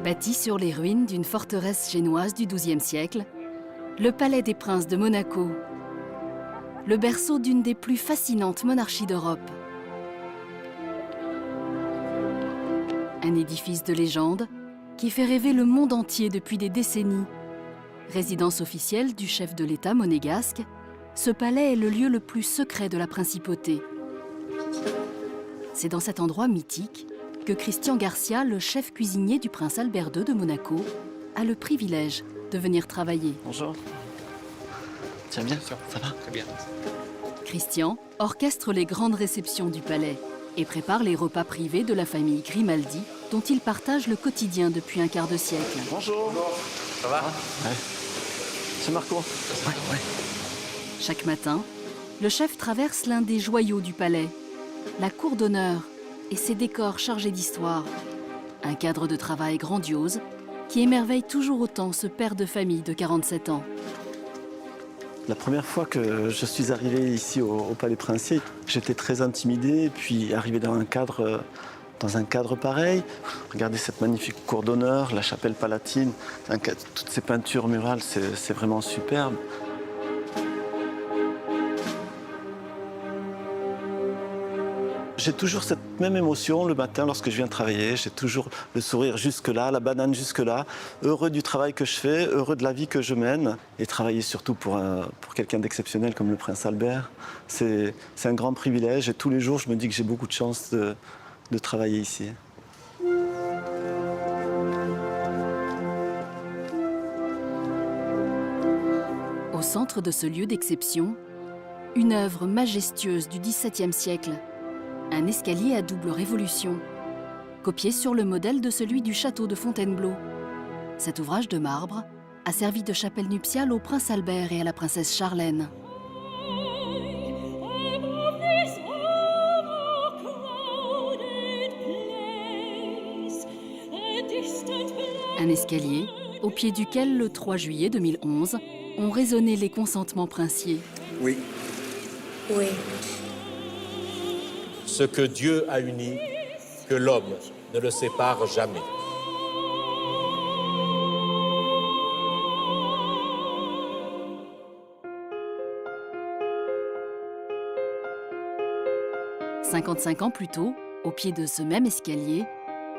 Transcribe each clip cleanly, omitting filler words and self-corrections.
Bâti sur les ruines d'une forteresse génoise du XIIe siècle, le Palais des Princes de Monaco, le berceau d'une des plus fascinantes monarchies d'Europe. Un édifice de légende qui fait rêver le monde entier depuis des décennies. Résidence officielle du chef de l'État monégasque, ce palais est le lieu le plus secret de la principauté. C'est dans cet endroit mythique que Christian Garcia, le chef cuisinier du prince Albert II de Monaco, a le privilège de venir travailler. Bonjour. Tu vas bien? Ça va? Très bien. Christian orchestre les grandes réceptions du palais et prépare les repas privés de la famille Grimaldi, dont il partage le quotidien depuis un quart de siècle. Bonjour. Ça va? Ouais. C'est Marco. Ouais. Chaque matin, le chef traverse l'un des joyaux du palais, la cour d'honneur et ses décors chargés d'histoire. Un cadre de travail grandiose qui émerveille toujours autant ce père de famille de 47 ans. La première fois que je suis arrivé ici au Palais Princier, j'étais très intimidé, puis arrivé dans un cadre pareil, regardez cette magnifique cour d'honneur, la chapelle palatine, toutes ces peintures murales, c'est vraiment superbe. J'ai toujours cette même émotion le matin lorsque je viens travailler. J'ai toujours le sourire jusque-là, la banane jusque-là, heureux du travail que je fais, heureux de la vie que je mène. Et travailler surtout pour quelqu'un d'exceptionnel comme le prince Albert, c'est un grand privilège. Et tous les jours, je me dis que j'ai beaucoup de chance de travailler ici. Au centre de ce lieu d'exception, une œuvre majestueuse du XVIIe siècle. Un escalier à double révolution, copié sur le modèle de celui du château de Fontainebleau. Cet ouvrage de marbre a servi de chapelle nuptiale au prince Albert et à la princesse Charlène. Un escalier au pied duquel, le 3 juillet 2011, ont résonné les consentements princiers. Oui. Oui. Ce que Dieu a uni, que l'homme ne le sépare jamais. « 55 ans plus tôt, au pied de ce même escalier,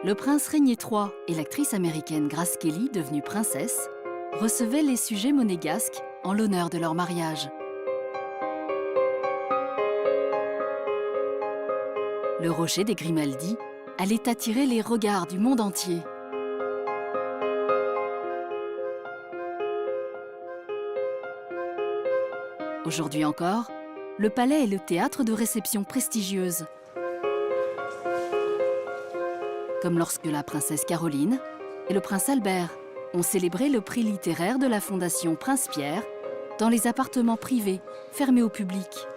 le prince Régnier III et l'actrice américaine Grace Kelly, devenue princesse, recevaient les sujets monégasques en l'honneur de leur mariage. Le rocher des Grimaldi allait attirer les regards du monde entier. Aujourd'hui encore, le palais est le théâtre de réceptions prestigieuses. Comme lorsque la princesse Caroline et le prince Albert ont célébré le prix littéraire de la Fondation Prince Pierre dans les appartements privés fermés au public.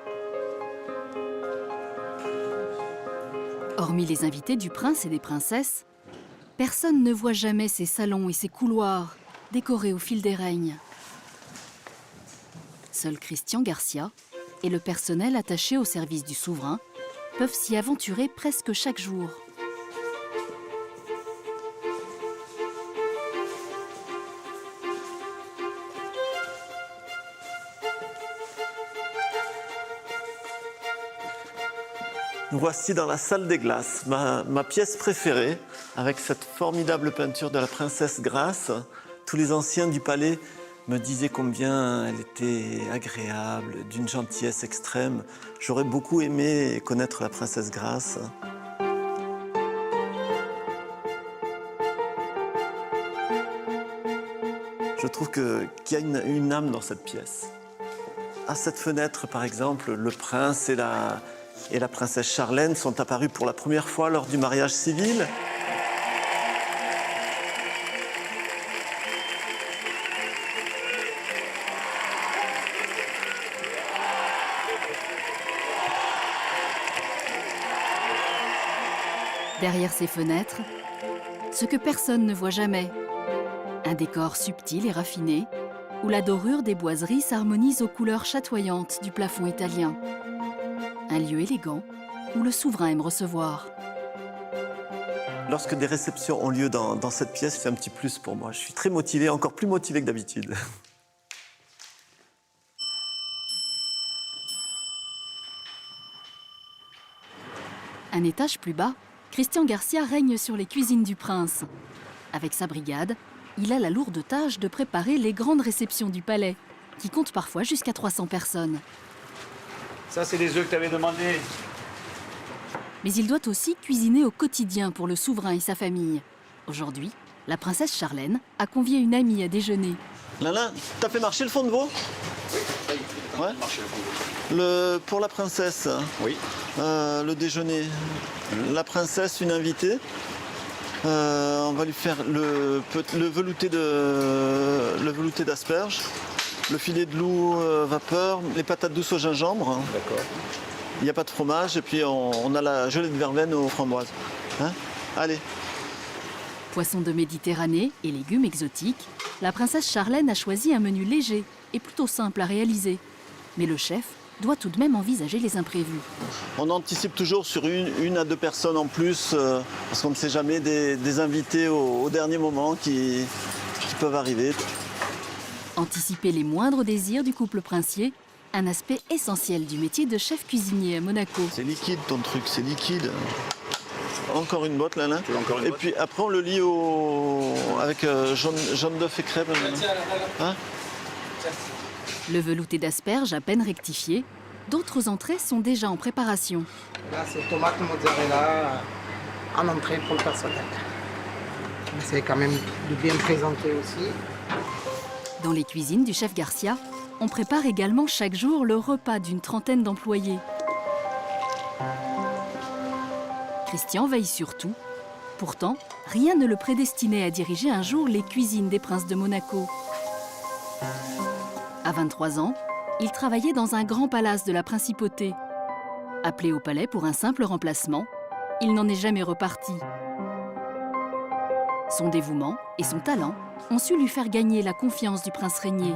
Hormis les invités du prince et des princesses, personne ne voit jamais ces salons et ces couloirs décorés au fil des règnes. Seul Christian Garcia et le personnel attaché au service du souverain peuvent s'y aventurer presque chaque jour. Nous voici dans la salle des glaces, ma pièce préférée, avec cette formidable peinture de la princesse Grace. Tous les anciens du palais me disaient combien elle était agréable, d'une gentillesse extrême. J'aurais beaucoup aimé connaître la princesse Grace. Je trouve qu'il y a une âme dans cette pièce. À cette fenêtre, par exemple, le prince et la princesse Charlène sont apparus pour la première fois lors du mariage civil. Derrière ces fenêtres, ce que personne ne voit jamais, un décor subtil et raffiné, où la dorure des boiseries s'harmonise aux couleurs chatoyantes du plafond italien. Un lieu élégant où le souverain aime recevoir. Lorsque des réceptions ont lieu dans cette pièce, c'est un petit plus pour moi. Je suis très motivé, encore plus motivé que d'habitude. Un étage plus bas, Christian Garcia règne sur les cuisines du prince. Avec sa brigade, il a la lourde tâche de préparer les grandes réceptions du palais, qui comptent parfois jusqu'à 300 personnes. Ça, c'est les œufs que tu avais demandé. Mais il doit aussi cuisiner au quotidien pour le souverain et sa famille. Aujourd'hui, la princesse Charlène a convié une amie à déjeuner. Lala, t'as fait marcher le fond de veau? Ouais. Pour la princesse, Oui. le déjeuner. La princesse, une invitée. On va lui faire le velouté d'asperges, le filet de loup vapeur, les patates douces au gingembre. D'accord. Il n'y a pas de fromage et puis on a la gelée de verveine aux framboises. Hein? Allez. Poissons de Méditerranée et légumes exotiques, la princesse Charlène a choisi un menu léger et plutôt simple à réaliser. Mais le chef doit tout de même envisager les imprévus. On anticipe toujours sur une à deux personnes en plus, parce qu'on ne sait jamais des invités au dernier moment qui peuvent arriver. Anticiper les moindres désirs du couple princier, un aspect essentiel du métier de chef cuisinier à Monaco. C'est liquide ton truc, c'est liquide. Encore une botte là. Tu veux encore une Et botte puis après on le lit avec jaune d'œuf et crème. Hein? Le velouté d'asperges à peine rectifié, d'autres entrées sont déjà en préparation. Là, c'est tomate mozzarella en entrée pour le personnel. C'est quand même de bien présenter aussi. Dans les cuisines du chef Garcia, on prépare également chaque jour le repas d'une trentaine d'employés. Christian veille sur tout. Pourtant, rien ne le prédestinait à diriger un jour les cuisines des princes de Monaco. À 23 ans, il travaillait dans un grand palace de la principauté. Appelé au palais pour un simple remplacement, il n'en est jamais reparti. Son dévouement et son talent ont su lui faire gagner la confiance du prince régnier.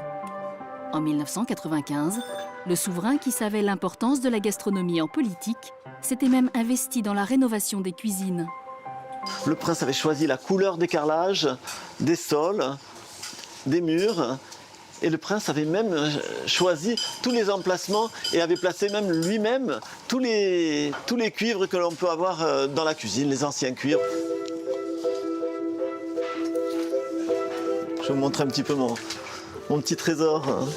En 1995, le souverain qui savait l'importance de la gastronomie en politique s'était même investi dans la rénovation des cuisines. Le prince avait choisi la couleur des carrelages, des sols, des murs. Et le prince avait même choisi tous les emplacements et avait placé même lui-même tous les cuivres que l'on peut avoir dans la cuisine, les anciens cuivres. Je vais vous montrer un petit peu mon petit trésor.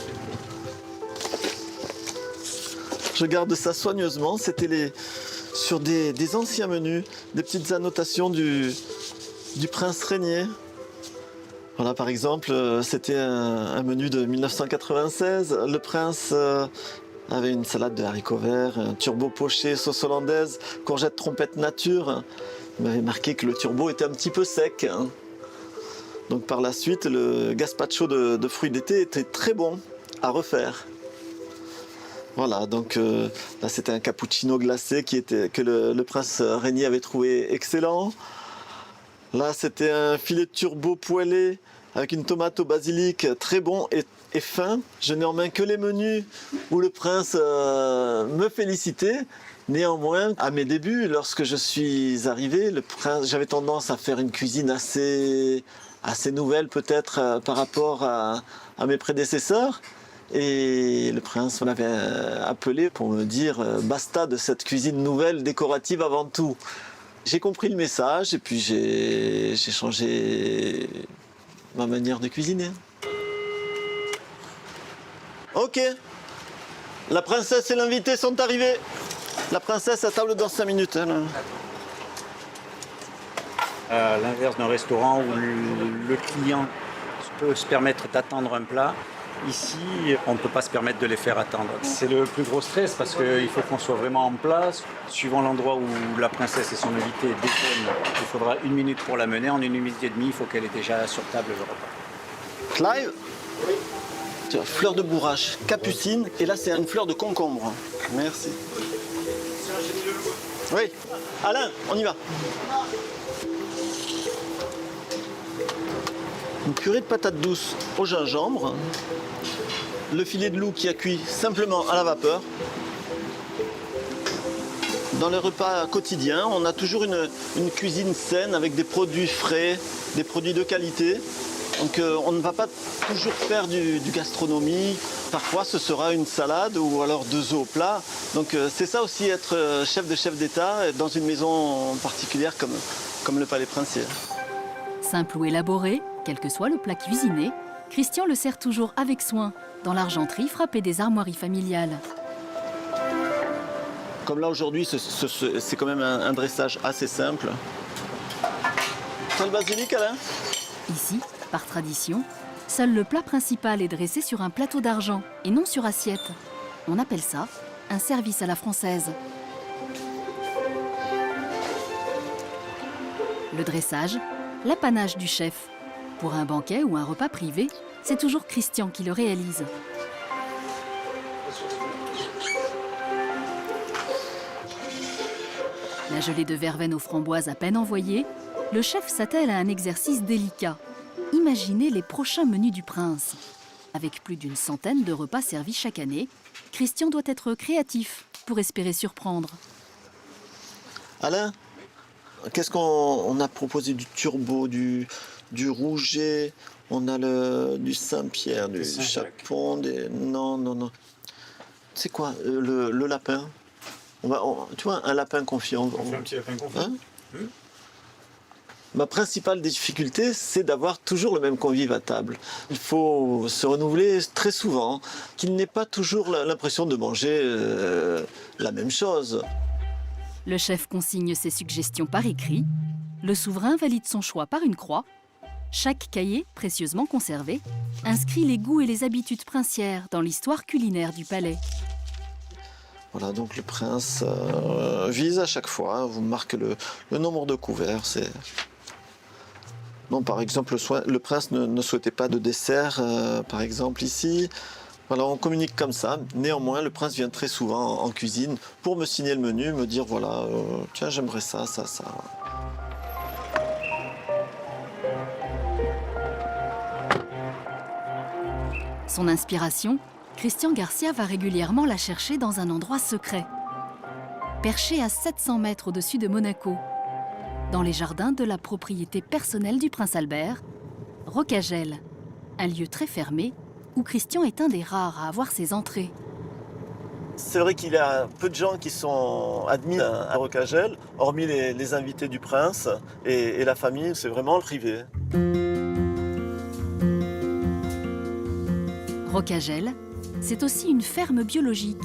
Je garde ça soigneusement. C'était sur des anciens menus, des petites annotations du prince régnier. Voilà, par exemple, c'était un menu de 1996. Le prince avait une salade de haricots verts, un turbo poché, sauce hollandaise, courgette trompette nature. Il m'avait marqué que le turbo était un petit peu sec. Donc par la suite, le gazpacho de fruits d'été était très bon à refaire. Voilà, donc là c'était un cappuccino glacé que le prince régnier avait trouvé excellent. Là c'était un filet de turbo poêlé avec une tomate au basilic très bon et fin. Je n'ai en main que les menus où le prince me félicitait. Néanmoins, à mes débuts, lorsque je suis arrivé, j'avais tendance à faire une cuisine assez nouvelle peut-être par rapport à mes prédécesseurs. Et le prince m'avait appelé pour me dire basta de cette cuisine nouvelle, décorative avant tout. J'ai compris le message et puis j'ai changé ma manière de cuisiner. Ok, la princesse et l'invité sont arrivés. La princesse à table dans 5 minutes. À l'inverse d'un restaurant où le client peut se permettre d'attendre un plat, ici, on ne peut pas se permettre de les faire attendre. C'est le plus gros stress parce qu'il faut qu'on soit vraiment en place. Suivant l'endroit où la princesse et son invité déjeunent, il faudra 1 minute pour la mener. En 1 minute et demie, il faut qu'elle ait déjà sur table le repas. Clive? Oui. Fleur de bourrache, capucine, et là c'est une fleur de concombre. Merci. Oui. Alain, on y va. Une purée de patates douces au gingembre. Le filet de loup qui a cuit simplement à la vapeur. Dans les repas quotidiens, on a toujours une cuisine saine avec des produits frais, des produits de qualité. Donc on ne va pas toujours faire du gastronomie. Parfois ce sera une salade ou alors 2 œufs au plat. Donc c'est ça aussi être chef d'État dans une maison particulière comme le Palais Princier. Simple ou élaboré, quel que soit le plat cuisiné, Christian le sert toujours avec soin dans l'argenterie frappée des armoiries familiales. Comme là aujourd'hui, c'est quand même un dressage assez simple. T'as le basilic, Alain? Ici, par tradition, seul le plat principal est dressé sur un plateau d'argent et non sur assiette. On appelle ça un service à la française. Le dressage, l'apanage du chef. Pour un banquet ou un repas privé, c'est toujours Christian qui le réalise. La gelée de verveine aux framboises à peine envoyée, le chef s'attelle à un exercice délicat. Imaginez les prochains menus du prince. Avec plus d'une centaine de repas servis chaque année, Christian doit être créatif pour espérer surprendre. Alain, qu'est-ce qu'on a proposé? Du turbo, du rouget, on a du Saint-Pierre, du chapon, non. C'est quoi le lapin? Tu vois, un lapin confit. On fait un petit lapin confit. Hein? Ma principale difficulté, c'est d'avoir toujours le même convive à table. Il faut se renouveler très souvent, qu'il n'ait pas toujours l'impression de manger la même chose. Le chef consigne ses suggestions par écrit. Le souverain valide son choix par une croix. Chaque cahier, précieusement conservé, inscrit les goûts et les habitudes princières dans l'histoire culinaire du palais. Voilà, donc le prince vise à chaque fois, vous marquez le nombre de couverts. Non, par exemple, le prince ne souhaitait pas de dessert, par exemple ici. Voilà, on communique comme ça. Néanmoins, le prince vient très souvent en cuisine pour me signer le menu, me dire voilà, tiens, j'aimerais ça. Son inspiration, Christian Garcia va régulièrement la chercher dans un endroit secret. Perché à 700 mètres au-dessus de Monaco, dans les jardins de la propriété personnelle du prince Albert, Rocagel, un lieu très fermé où Christian est un des rares à avoir ses entrées. C'est vrai qu'il y a peu de gens qui sont admis à Rocagel, hormis les invités du prince et la famille, c'est vraiment privé. Rocagel, c'est aussi une ferme biologique.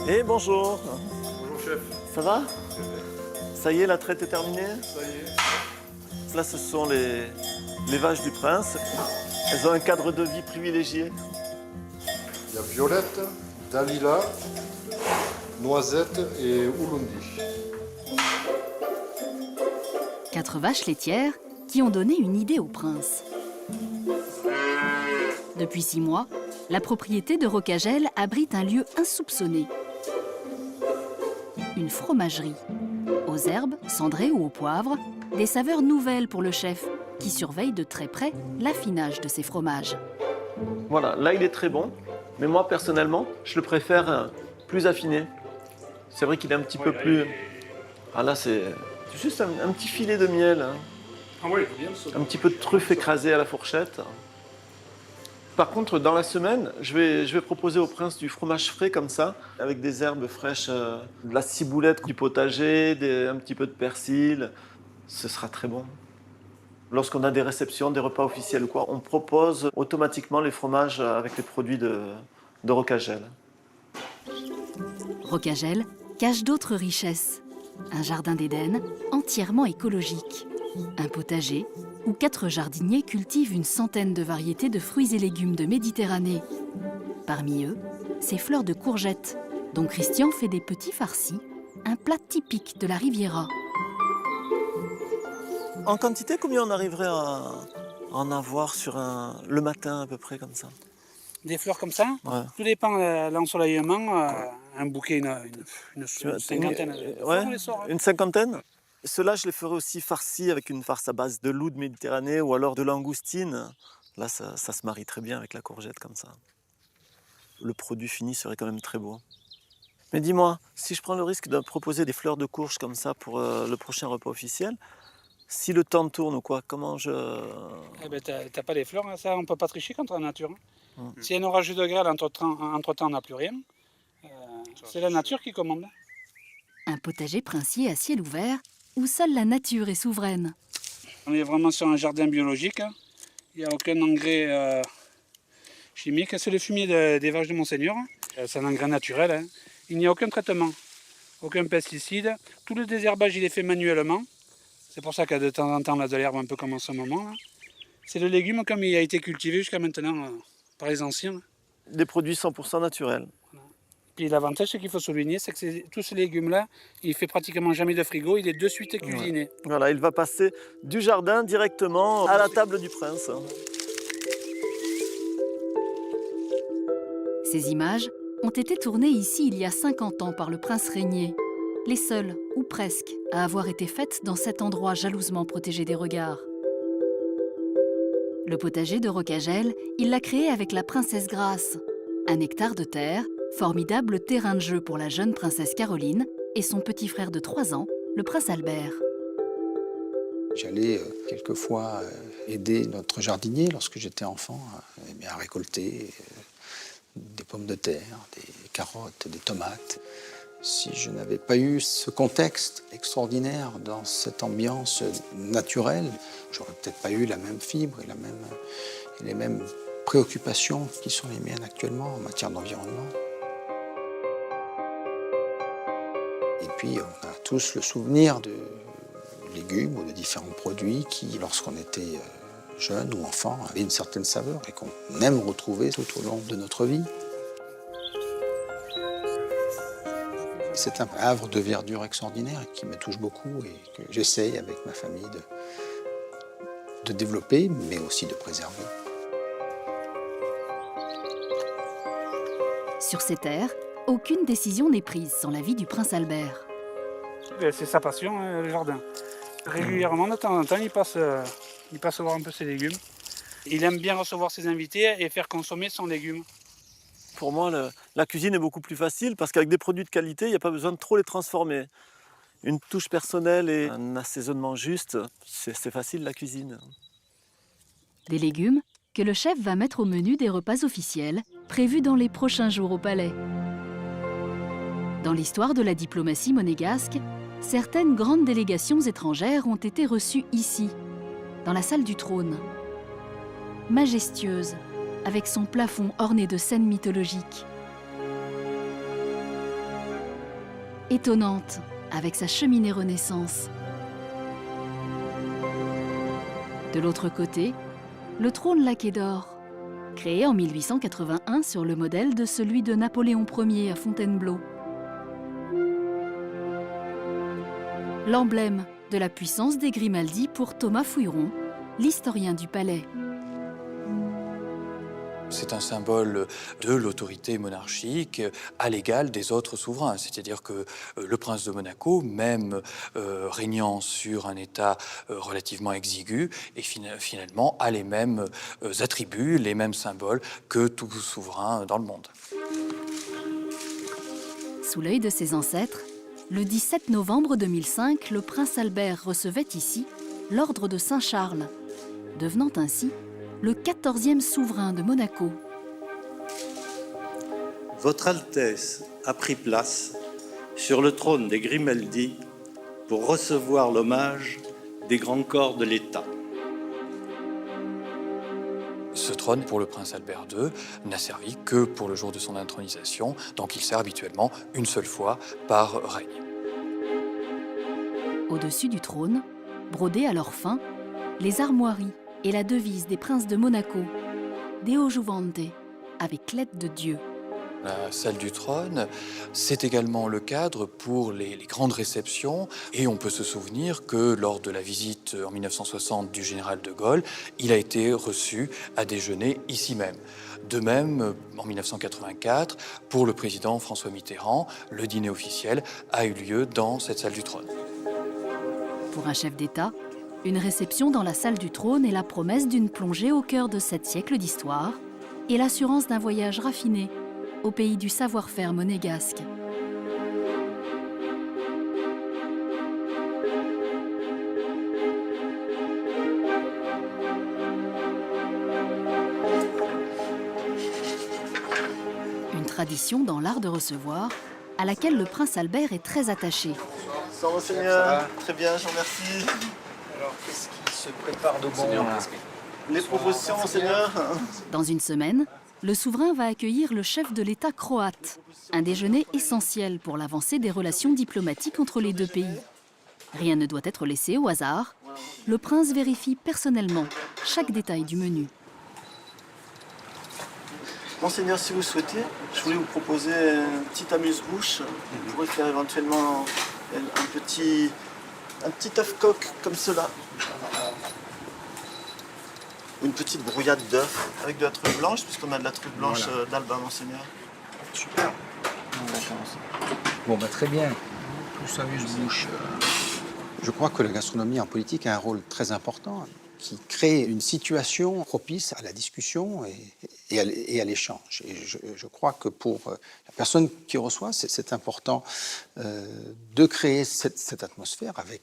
Et bonjour. Bonjour chef. Ça va? Ça y est, la traite est terminée? Ça y est. Là, ce sont les vaches du prince. Elles ont un cadre de vie privilégié. Il y a Violette, Dalila, Noisette et Ulundi. 4 vaches laitières qui ont donné une idée au prince. Depuis 6 mois, la propriété de Rocagel abrite un lieu insoupçonné. Une fromagerie. Aux herbes, cendrées ou au poivre, des saveurs nouvelles pour le chef, qui surveille de très près l'affinage de ses fromages. Voilà, là, il est très bon. Mais moi, personnellement, je le préfère plus affiné. C'est vrai qu'il est un petit peu plus... Ah là, c'est juste un petit filet de miel. Hein. Ah ouais, il faut bien ça. Un petit peu de truffe écrasée à la fourchette. Par contre, dans la semaine, je vais proposer au prince du fromage frais comme ça, avec des herbes fraîches, de la ciboulette, du potager, un petit peu de persil. Ce sera très bon. Lorsqu'on a des réceptions, des repas officiels ou quoi, on propose automatiquement les fromages avec les produits de Rocagel. Rocagel cache d'autres richesses. Un jardin d'Éden entièrement écologique. Un potager où 4 jardiniers cultivent une centaine de variétés de fruits et légumes de Méditerranée. Parmi eux, ces fleurs de courgettes, dont Christian fait des petits farcis, un plat typique de la Riviera. En quantité, combien on arriverait à en avoir sur le matin à peu près comme ça? Des fleurs comme ça, Ouais. tout dépend de l'ensoleillement. Un bouquet, une cinquantaine de fleurs, Ouais, on les sort, hein. une cinquantaine. Ceux-là, je les ferai aussi farcis avec une farce à base de loup de Méditerranée ou alors de langoustine. Là, ça se marie très bien avec la courgette comme ça. Le produit fini serait quand même très beau. Mais dis-moi, si je prends le risque de proposer des fleurs de courge comme ça pour le prochain repas officiel, si le temps tourne ou quoi, comment je... Eh ben, t'as pas les fleurs, hein, ça, on peut pas tricher contre la nature. Hein. S'il y a un orage de grêle, entre-temps, on n'a plus rien. C'est la nature qui commande. Un potager princier à ciel ouvert, où seule la nature est souveraine. On est vraiment sur un jardin biologique. Hein. Il n'y a aucun engrais chimique. C'est le fumier des vaches de Monseigneur. C'est un engrais naturel. Hein. Il n'y a aucun traitement, aucun pesticide. Tout le désherbage, il est fait manuellement. C'est pour ça qu'il y a de temps en temps là, de l'herbe un peu comme en ce moment. Là. C'est le légume comme il a été cultivé jusqu'à maintenant par les anciens. Des produits 100% naturels. Puis l'avantage, c'est qu'il faut souligner, c'est que tous ces légumes-là, il ne fait pratiquement jamais de frigo, il est de suite cuisiné. Ouais. Voilà, il va passer du jardin directement à la table du prince. Ces images ont été tournées ici il y a 50 ans par le prince Régnier, les seules, ou presque, à avoir été faites dans cet endroit jalousement protégé des regards. Le potager de Rocagel, il l'a créé avec la princesse Grace, un hectare de terre, formidable terrain de jeu pour la jeune princesse Caroline et son petit frère de 3 ans, le prince Albert. J'allais quelquefois aider notre jardinier lorsque j'étais enfant à récolter des pommes de terre, des carottes, des tomates. Si je n'avais pas eu ce contexte extraordinaire dans cette ambiance naturelle, j'aurais peut-être pas eu la même fibre et les mêmes préoccupations qui sont les miennes actuellement en matière d'environnement. Et puis, on a tous le souvenir de légumes ou de différents produits qui, lorsqu'on était jeune ou enfant, avaient une certaine saveur et qu'on aime retrouver tout au long de notre vie. C'est un havre de verdure extraordinaire qui me touche beaucoup et que j'essaye avec ma famille de développer, mais aussi de préserver. Sur ces terres, aucune décision n'est prise sans l'avis du prince Albert. C'est sa passion, le jardin. Régulièrement, de temps en temps, il passe voir un peu ses légumes. Il aime bien recevoir ses invités et faire consommer son légume. Pour moi, la cuisine est beaucoup plus facile parce qu'avec des produits de qualité, il n'y a pas besoin de trop les transformer. Une touche personnelle et un assaisonnement juste, c'est facile la cuisine. Des légumes que le chef va mettre au menu des repas officiels prévus dans les prochains jours au palais. Dans l'histoire de la diplomatie monégasque, certaines grandes délégations étrangères ont été reçues ici, dans la salle du trône. Majestueuse, avec son plafond orné de scènes mythologiques. Étonnante, avec sa cheminée Renaissance. De l'autre côté, le trône laqué d'or, créé en 1881 sur le modèle de celui de Napoléon Ier à Fontainebleau. L'emblème de la puissance des Grimaldi pour Thomas Fouilleron, l'historien du palais. C'est un symbole de l'autorité monarchique à l'égal des autres souverains. C'est-à-dire que le prince de Monaco, même régnant sur un État relativement exigu, et finalement a les mêmes attributs, les mêmes symboles que tout souverain dans le monde. Sous l'œil de ses ancêtres, le 17 novembre 2005, le prince Albert recevait ici l'ordre de Saint-Charles, devenant ainsi le 14e souverain de Monaco. Votre Altesse a pris place sur le trône des Grimaldi pour recevoir l'hommage des grands corps de l'État. Ce trône, pour le prince Albert II, n'a servi que pour le jour de son intronisation, donc il sert habituellement une seule fois par règne. Au-dessus du trône, brodés à leur fin, les armoiries et la devise des princes de Monaco, Deo Juvante, avec l'aide de Dieu. La salle du trône, c'est également le cadre pour les grandes réceptions. Et on peut se souvenir que lors de la visite en 1960 du général de Gaulle, il a été reçu à déjeuner ici même. De même, en 1984, pour le président François Mitterrand, le dîner officiel a eu lieu dans cette salle du trône. Pour un chef d'État, une réception dans la salle du trône est la promesse d'une plongée au cœur de 7 siècles d'histoire et l'assurance d'un voyage raffiné au pays du savoir-faire monégasque. tradition dans l'art de recevoir, à laquelle le prince Albert est très attaché. Bonsoir, monseigneur. Très bien, je vous remercie. Alors, qu'est-ce qui se prépare de bon là? Les propositions, monseigneur. Dans une semaine, le souverain va accueillir le chef de l'État croate. Un déjeuner essentiel pour l'avancée des relations diplomatiques entre les deux pays. Rien ne doit être laissé au hasard. Le prince vérifie personnellement chaque détail du menu. Monseigneur, si vous souhaitez, je voulais vous proposer un petit amuse-bouche. Vous pourrez faire éventuellement un petit œuf coq comme cela. Ou une petite brouillade d'œufs avec de la truffe blanche, puisqu'on a de la truffe blanche d'Alba, monseigneur. Super. Bon, bah, très bien. Tout ça amuse-bouche. Je crois que la gastronomie en politique a un rôle très important qui crée une situation propice à la discussion et à l'échange. Et je crois que pour la personne qui reçoit, c'est important de créer cette atmosphère avec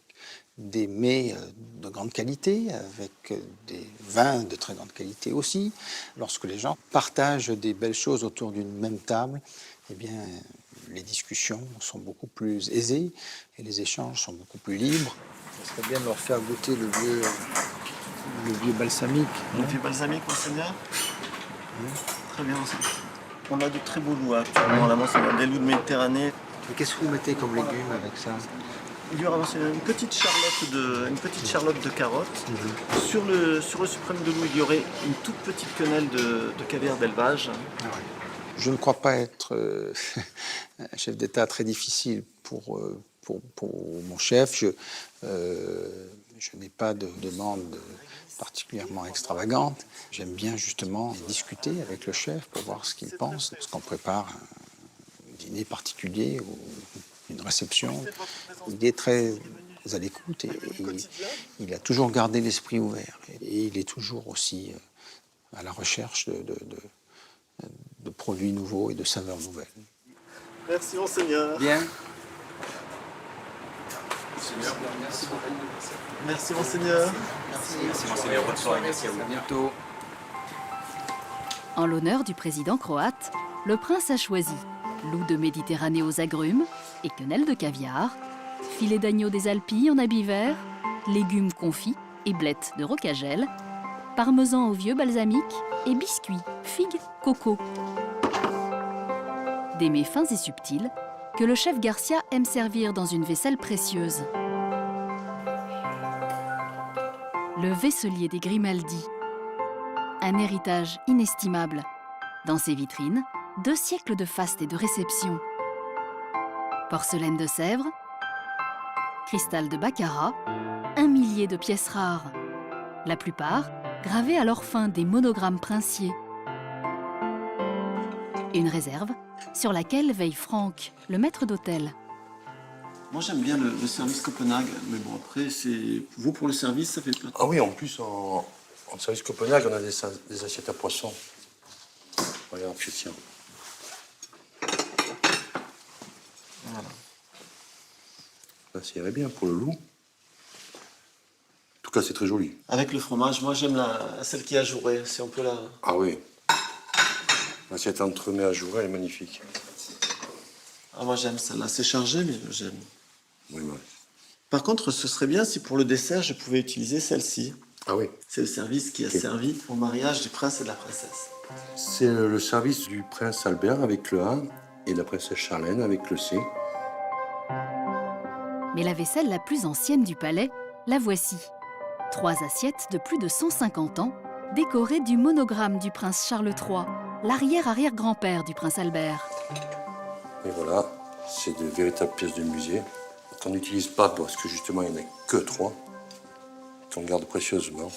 des mets de grande qualité, avec des vins de très grande qualité aussi. Lorsque les gens partagent des belles choses autour d'une même table, eh bien, les discussions sont beaucoup plus aisées et les échanges sont beaucoup plus libres. Ça serait bien de leur faire goûter le vieux balsamique. Le vieux balsamique, monseigneur. Très bien, monseigneur. On a de très beaux loups actuellement, là, monseigneur. Des loups de Méditerranée. Et qu'est-ce que vous mettez comme légumes avec ça? Il y aura, monseigneur, une petite charlotte de carottes. Sur le suprême de loup, il y aurait une toute petite quenelle de caviar d'élevage. Ah ouais. Je ne crois pas être un chef d'État très difficile pour mon chef. Je n'ai pas de demande particulièrement extravagante. J'aime bien justement discuter avec le chef pour voir ce qu'il pense, lorsqu'on prépare un dîner particulier ou une réception. Il est très à l'écoute et il a toujours gardé l'esprit ouvert. Et il est toujours aussi à la recherche de produits nouveaux et de saveurs nouvelles. Merci, monseigneur. Bien. Merci, monseigneur. Merci, monseigneur. Bonne soirée. Merci à vous. À bientôt. En l'honneur du président croate, le prince a choisi loup de Méditerranée aux agrumes et quenelle de caviar, filet d'agneau des Alpilles en habit vert, légumes confits et blettes de rocagelle, parmesan au vieux balsamique et biscuits, figues, coco. Des mets fins et subtils que le chef Garcia aime servir dans une vaisselle précieuse. Le vaisselier des Grimaldi. Un héritage inestimable. Dans ses vitrines, 2 siècles de faste et de réception. Porcelaine de Sèvres, cristal de Baccarat, 1 millier de pièces rares. La plupart gravées à leur fin des monogrammes princiers. Une réserve sur laquelle veille Franck, le maître d'hôtel. Moi, j'aime bien le service Copenhague, mais bon, après, c'est vous pour le service, ça fait pas. Ah oui, en plus, en service Copenhague, on a des assiettes à poisson. Regarde, Christian. Voilà. Ça irait bien pour le loup. En tout cas, c'est très joli. Avec le fromage, moi, j'aime celle qui est ajourée, si on peut la... Ah oui. L'assiette entremets ajourée, elle est magnifique. Ah, moi, j'aime celle-là. C'est chargé, mais j'aime. Oui, oui. Par contre, ce serait bien si pour le dessert, je pouvais utiliser celle-ci. Ah oui. C'est le service qui a servi au mariage du prince et de la princesse. C'est le service du prince Albert avec le A et de la princesse Charlène avec le C. Mais la vaisselle la plus ancienne du palais, la voici. 3 assiettes de plus de 150 ans, décorées du monogramme du prince Charles III, l'arrière-arrière-grand-père du prince Albert. Et voilà, c'est de véritables pièces de musée qu'on n'utilise pas parce que justement il n'y en a que 3 qu'on garde précieusement.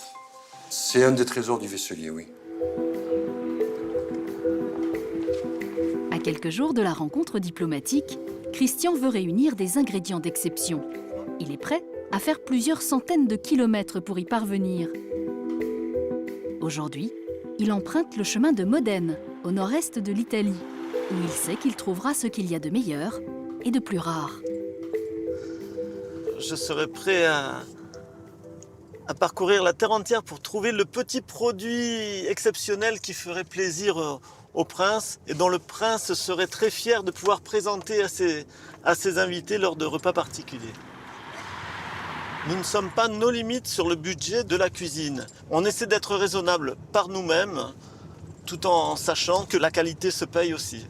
C'est un des trésors du vaisselier, oui. À quelques jours de la rencontre diplomatique, Christian veut réunir des ingrédients d'exception. Il est prêt à faire plusieurs centaines de kilomètres pour y parvenir. Aujourd'hui, il emprunte le chemin de Modène, au nord-est de l'Italie, où il sait qu'il trouvera ce qu'il y a de meilleur et de plus rare. Je serais prêt à parcourir la terre entière pour trouver le petit produit exceptionnel qui ferait plaisir au prince et dont le prince serait très fier de pouvoir présenter à ses invités lors de repas particuliers. Nous ne sommes pas nos limites sur le budget de la cuisine. On essaie d'être raisonnable par nous-mêmes, tout en sachant que la qualité se paye aussi.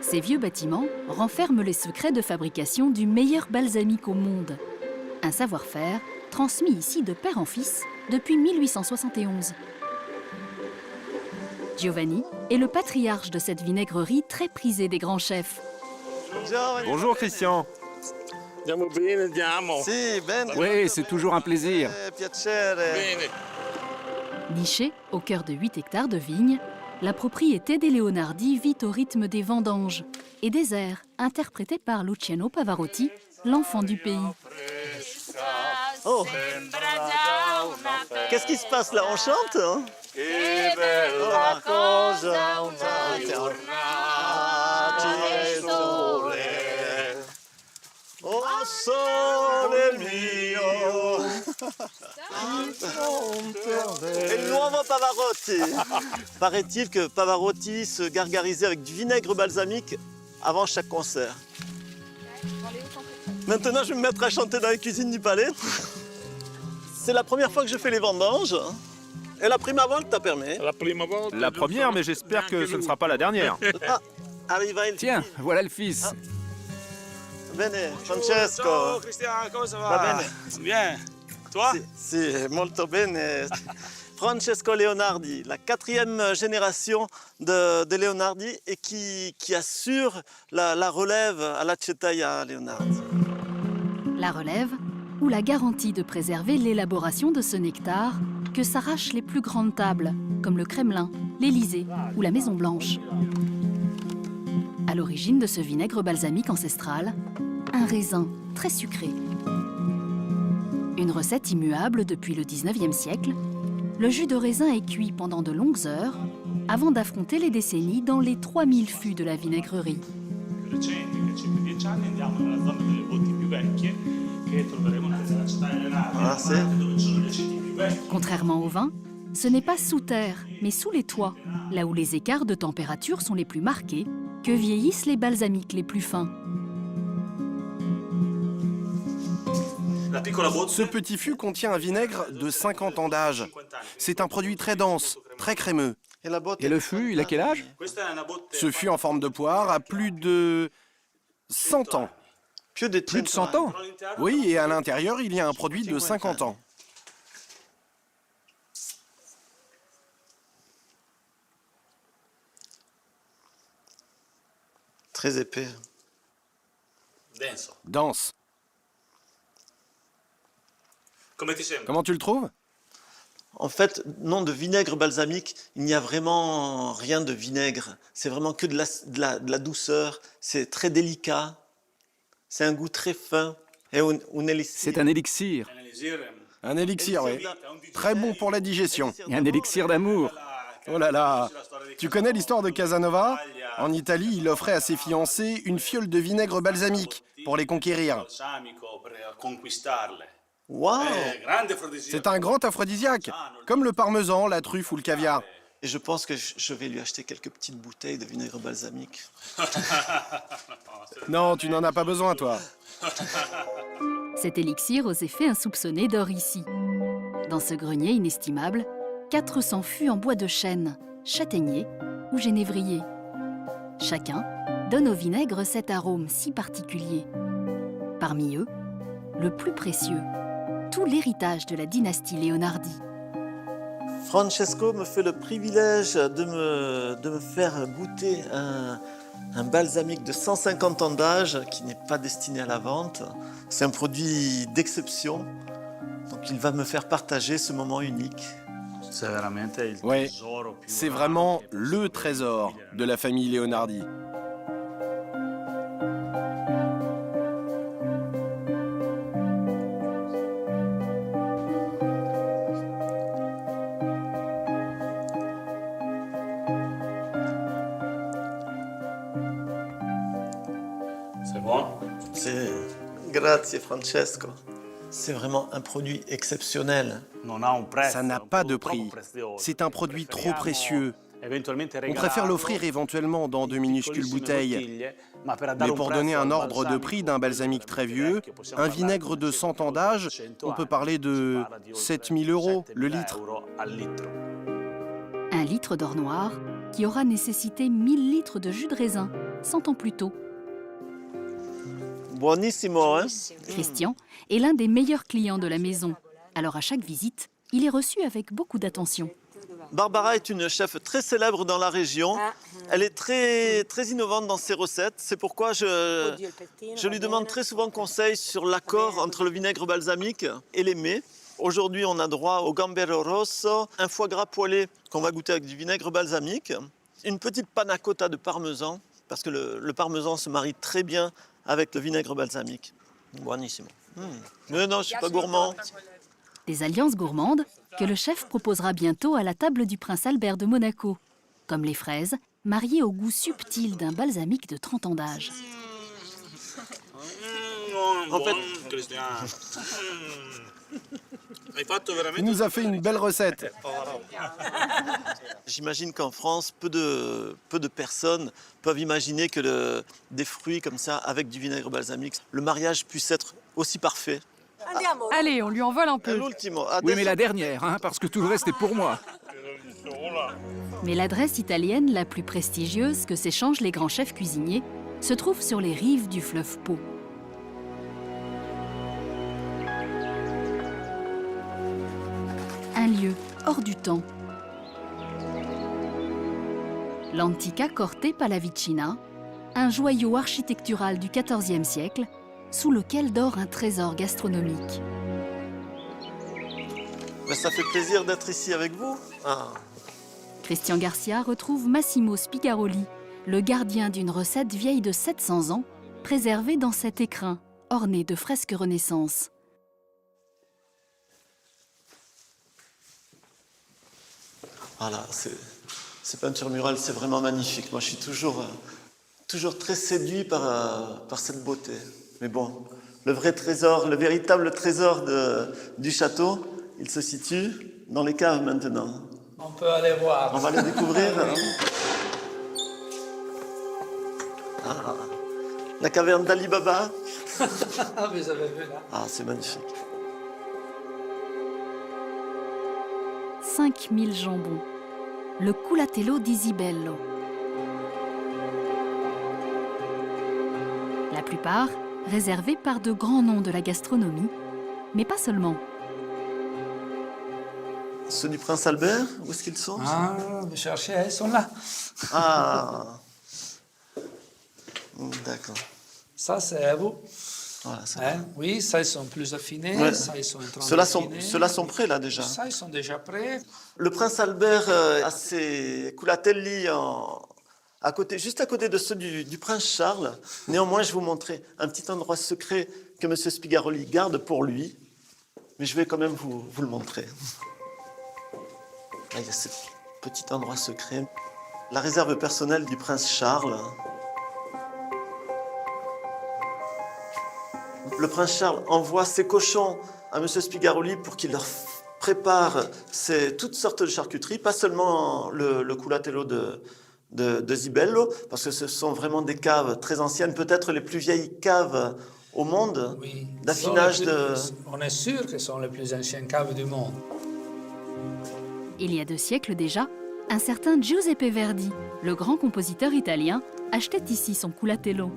Ces vieux bâtiments renferment les secrets de fabrication du meilleur balsamique au monde. Un savoir-faire transmis ici de père en fils depuis 1871. Giovanni est le patriarche de cette vinaigrerie très prisée des grands chefs. Bonjour Christian. Oui, c'est toujours un plaisir. Nichée au cœur de 8 hectares de vignes, la propriété des Leonardi vit au rythme des vendanges et des airs interprétés par Luciano Pavarotti, l'enfant du pays. Oh. Qu'est-ce qui se passe là? On chante hein? Oh sole mio. Et le nuovo Pavarotti. Paraît-il que Pavarotti se gargarisait avec du vinaigre balsamique avant chaque concert. Maintenant, je vais me mettre à chanter dans la cuisine du palais. C'est la première fois que je fais les vendanges. Et la prima volta permet. La première, mais j'espère que ce ne sera pas la dernière. Ah, arriva il Tiens, voilà le fils. Ah. Bene, Francesco. Ciao Christian, comment ça va? Va bene. Bien. Toi? Si, molto bene. Francesco Leonardi, la 4e génération de Leonardi et qui assure la relève à l'Acciaieria Leonardi. La relève ou la garantie de préserver l'élaboration de ce nectar que s'arrachent les plus grandes tables, comme le Kremlin, l'Élysée ou la Maison Blanche. À l'origine de ce vinaigre balsamique ancestral, un raisin très sucré. Une recette immuable depuis le 19e siècle, le jus de raisin est cuit pendant de longues heures avant d'affronter les décennies dans les 3000 fûts de la vinaigrerie. Contrairement au vin, ce n'est pas sous terre, mais sous les toits, là où les écarts de température sont les plus marqués, que vieillissent les balsamiques les plus fins. Ce petit fût contient un vinaigre de 50 ans d'âge. C'est un produit très dense, très crémeux. Et le fût, il a quel âge? Ce fût en forme de poire a plus de 100 ans. Plus de 100 ans? Oui, et à l'intérieur, il y a un produit de 50 ans. Très épais. Dense. Comment tu le trouves? En fait, non, de vinaigre balsamique, il n'y a vraiment rien de vinaigre. C'est vraiment que de la douceur. C'est très délicat. C'est un goût très fin. C'est un élixir. Un élixir, oui. Très bon pour la digestion. Et un élixir d'amour. Oh là là. Tu connais l'histoire de Casanova? En Italie, il offrait à ses fiancées une fiole de vinaigre balsamique pour les conquérir. Wow! C'est un grand aphrodisiaque, comme le parmesan, la truffe ou le caviar. Et je pense que je vais lui acheter quelques petites bouteilles de vinaigre balsamique. Non, tu n'en as pas besoin, toi. Cet élixir aux effets insoupçonnés dort ici. Dans ce grenier inestimable, 400 fûts en bois de chêne, châtaignier ou génévrier. Chacun donne au vinaigre cet arôme si particulier. Parmi eux, le plus précieux, tout l'héritage de la dynastie Leonardi. Francesco me fait le privilège de me faire goûter un balsamique de 150 ans d'âge qui n'est pas destiné à la vente. C'est un produit d'exception, donc il va me faire partager ce moment unique. Oui, c'est vraiment le trésor de la famille Leonardi. C'est... Grazie Francesco. C'est vraiment un produit exceptionnel. Ça n'a pas de prix. C'est un produit trop précieux. On préfère l'offrir éventuellement dans de minuscules bouteilles. Mais pour donner un ordre de prix d'un balsamique très vieux, un vinaigre de 100 ans d'âge, on peut parler de 7 000 € le litre. 1 litre d'or noir qui aura nécessité 1000 litres de jus de raisin 100 ans plus tôt. Buonissimo, hein? Christian est l'un des meilleurs clients de la maison. Alors à chaque visite, il est reçu avec beaucoup d'attention. Barbara est une chef très célèbre dans la région. Elle est très innovante dans ses recettes. C'est pourquoi je lui demande très souvent conseil sur l'accord entre le vinaigre balsamique et les mets. Aujourd'hui, on a droit au gambero rosso, un foie gras poêlé qu'on va goûter avec du vinaigre balsamique, une petite panna cotta de parmesan, parce que le parmesan se marie très bien avec le vinaigre balsamique. Buonissimo. Mais non, je ne suis pas gourmand. Des alliances gourmandes que le chef proposera bientôt à la table du prince Albert de Monaco, comme les fraises, mariées au goût subtil d'un balsamique de 30 ans d'âge. En fait, Il nous a fait une belle recette. j'imagine qu'en France, peu de personnes peuvent imaginer que des fruits comme ça, avec du vinaigre balsamique, le mariage puisse être aussi parfait. Allez, on lui en vole un peu. L'ultimo. Oui, mais la dernière, hein, parce que tout le reste est pour moi. Mais l'adresse italienne la plus prestigieuse que s'échangent les grands chefs cuisiniers se trouve sur les rives du fleuve Pô. Un lieu hors du temps. L'Antica Corte Pallavicina, un joyau architectural du XIVe siècle, sous lequel dort un trésor gastronomique. Ben, ça fait plaisir d'être ici avec vous. Christian Garcia retrouve Massimo Spigaroli, le gardien d'une recette vieille de 700 ans, préservée dans cet écrin, orné de fresques Renaissance. Voilà, ces peintures murales, c'est vraiment magnifique. Moi, je suis toujours très séduit par cette beauté. Mais bon, le vrai trésor, le véritable trésor du château, il se situe dans les caves maintenant. On peut aller voir. On va les découvrir. La caverne d'Ali Baba. Vous avez vu là. Ah, c'est magnifique. 5000 jambons. Le culatello di Zibello. La plupart réservés par de grands noms de la gastronomie, mais pas seulement. Ceux du prince Albert, où est-ce qu'ils sont? Ah, vous cherchez, ils sont là. Ah, d'accord. Ça, c'est à vous. Voilà, oui, ça, ils sont plus affinés. Ouais. Ça, ils sont en train Ceux-là sont prêts, là, déjà. Ça, ils sont déjà prêts. Le prince Albert a ses culatelli juste à côté de ceux du prince Charles. Néanmoins, je vais vous montrer un petit endroit secret que M. Spigaroli garde pour lui. Mais je vais quand même vous le montrer. Là, il y a ce petit endroit secret. La réserve personnelle du prince Charles. Le prince Charles envoie ses cochons à M. Spigaroli pour qu'il leur prépare toutes sortes de charcuteries, pas seulement le culatello de Zibello, parce que ce sont vraiment des caves très anciennes, peut-être les plus vieilles caves au monde, oui. d'affinage de... On est sûr que ce sont les plus anciennes caves du monde. Il y a 2 siècles déjà, un certain Giuseppe Verdi, le grand compositeur italien, achetait ici son culatello.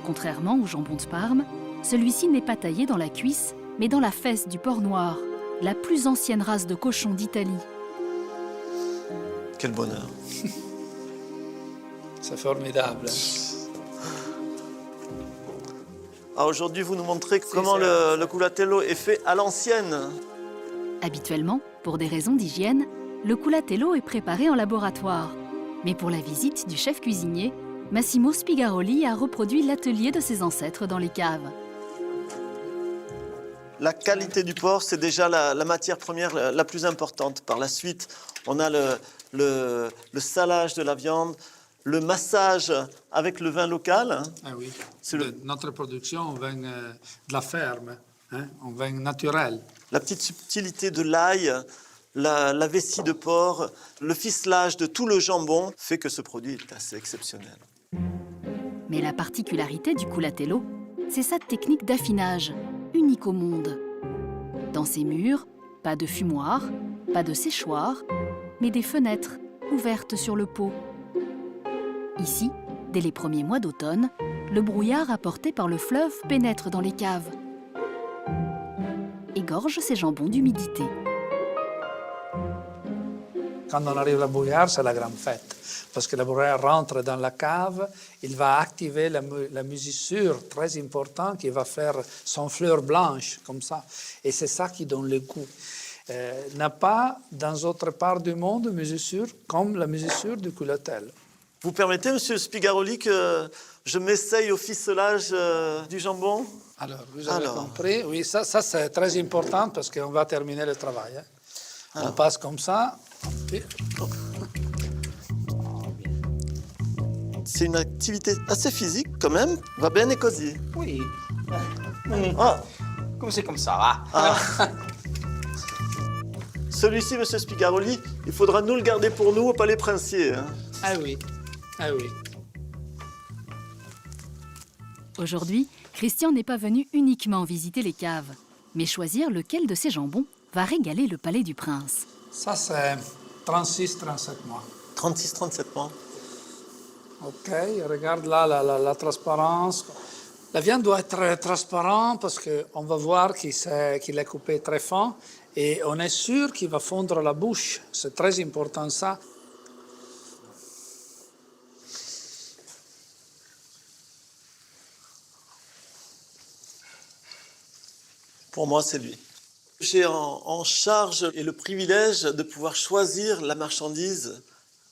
Contrairement au jambon de Parme, celui-ci n'est pas taillé dans la cuisse, mais dans la fesse du porc noir, la plus ancienne race de cochon d'Italie. Quel bonheur. C'est formidable. Aujourd'hui, vous nous montrez comment le culatello est fait à l'ancienne. Habituellement, pour des raisons d'hygiène, le culatello est préparé en laboratoire. Mais pour la visite du chef cuisinier, Massimo Spigaroli a reproduit l'atelier de ses ancêtres dans les caves. La qualité du porc, c'est déjà la matière première la plus importante. Par la suite, on a le salage de la viande, le massage avec le vin local. Ah oui. C'est Notre production vient de la ferme, hein, un vin naturel. La petite subtilité de l'ail, la vessie de porc, le ficelage de tout le jambon fait que ce produit est assez exceptionnel. Mais la particularité du Culatello, c'est sa technique d'affinage, unique au monde. Dans ses murs, pas de fumoir, pas de séchoir, mais des fenêtres ouvertes sur le pot. Ici, dès les premiers mois d'automne, le brouillard apporté par le fleuve pénètre dans les caves, égorge ses jambons d'humidité. Quand on arrive à brouillard, c'est la grande fête. Parce que le brouillard rentre dans la cave, il va activer la musissure très importante qui va faire son fleur blanche, comme ça. Et c'est ça qui donne le goût. N'a pas, dans d'autres parts du monde, une musissure comme la musissure du Culatello. Vous permettez, Monsieur Spigaroli, que je m'essaye au ficelage du jambon? Alors, vous avez compris. Oui, ça c'est très important parce qu'on va terminer le travail. Hein. On passe comme ça. C'est une activité assez physique quand même. Va bene così. Oui. Ah. Come c'est comme ça, va? Ah. Celui-ci, Monsieur Spigaroli, il faudra nous le garder pour nous au Palais Princier. Hein. Ah oui, ah oui. Aujourd'hui, Christian n'est pas venu uniquement visiter les caves, mais choisir lequel de ses jambons va régaler le Palais du Prince. Ça, c'est 36-37 mois. 36-37 mois. OK, regarde là la transparence. La viande doit être transparente parce qu'on va voir qu'il est coupé très fin et on est sûr qu'il va fondre la bouche. C'est très important ça. Pour moi, c'est lui. J'ai en charge et le privilège de pouvoir choisir la marchandise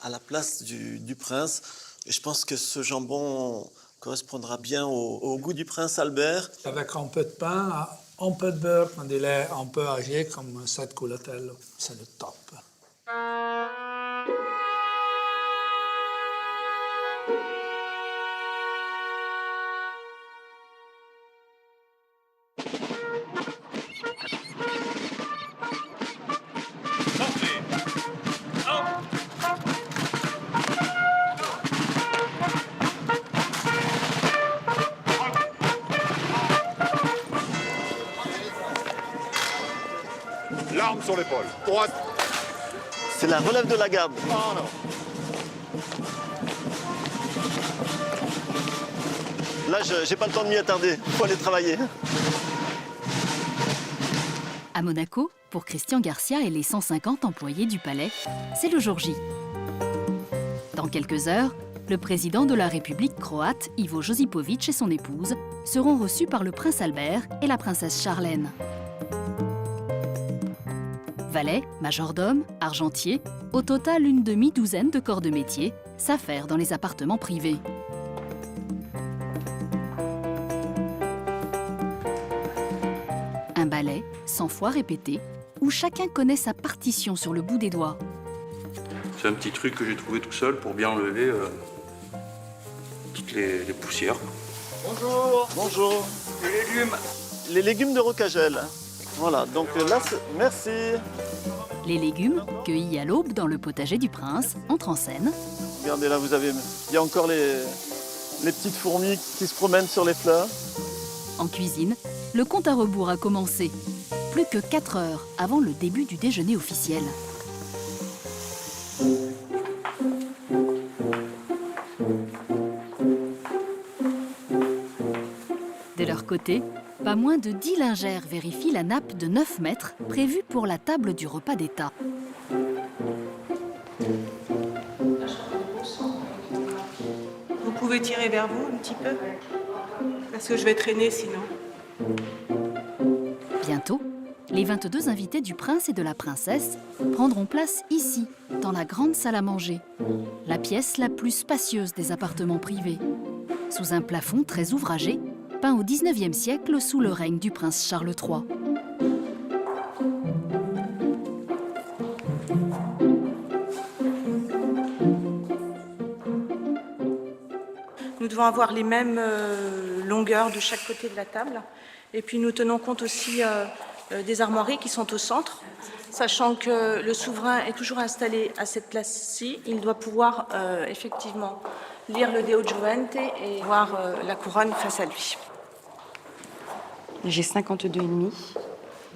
à la place du prince. Et je pense que ce jambon correspondra bien au goût du prince Albert. Avec un peu de pain, un peu de beurre, quand il est un peu âgé comme cette Culatello, c'est le top. L'arme sur l'épaule. Droite. C'est la relève de la garde. Oh non. Là, j'ai pas le temps de m'y attarder. Il faut aller travailler. À Monaco, pour Christian Garcia et les 150 employés du palais, c'est le jour J. Dans quelques heures, le président de la République croate, Ivo Josipović, et son épouse seront reçus par le prince Albert et la princesse Charlène. Valets, majordomes, argentiers, au total une demi-douzaine de corps de métier s'affairent dans les appartements privés. Un ballet, 100 fois répété, où chacun connaît sa partition sur le bout des doigts. C'est un petit truc que j'ai trouvé tout seul pour bien enlever toutes les poussières. Bonjour. Bonjour. Les légumes. Les légumes de Rocagel. Voilà, donc là, merci. Les légumes, cueillis à l'aube dans le potager du prince, entrent en scène. Regardez là, il y a encore les petites fourmis qui se promènent sur les fleurs. En cuisine, le compte à rebours a commencé. Plus que 4 heures avant le début du déjeuner officiel. De leur côté, pas moins de 10 lingères vérifient la nappe de 9 mètres prévue pour la table du repas d'État. Vous pouvez tirer vers vous un petit peu? Parce que je vais traîner sinon. Bientôt, les 22 invités du prince et de la princesse prendront place ici, dans la grande salle à manger, la pièce la plus spacieuse des appartements privés, sous un plafond très ouvragé, peint au XIXe siècle sous le règne du prince Charles III. devons avoir les mêmes longueurs de chaque côté de la table. Et puis nous tenons compte aussi des armoiries qui sont au centre, sachant que le souverain est toujours installé à cette place-ci. Il doit pouvoir effectivement lire le Deo Juvente et voir la couronne face à lui. J'ai 52,5,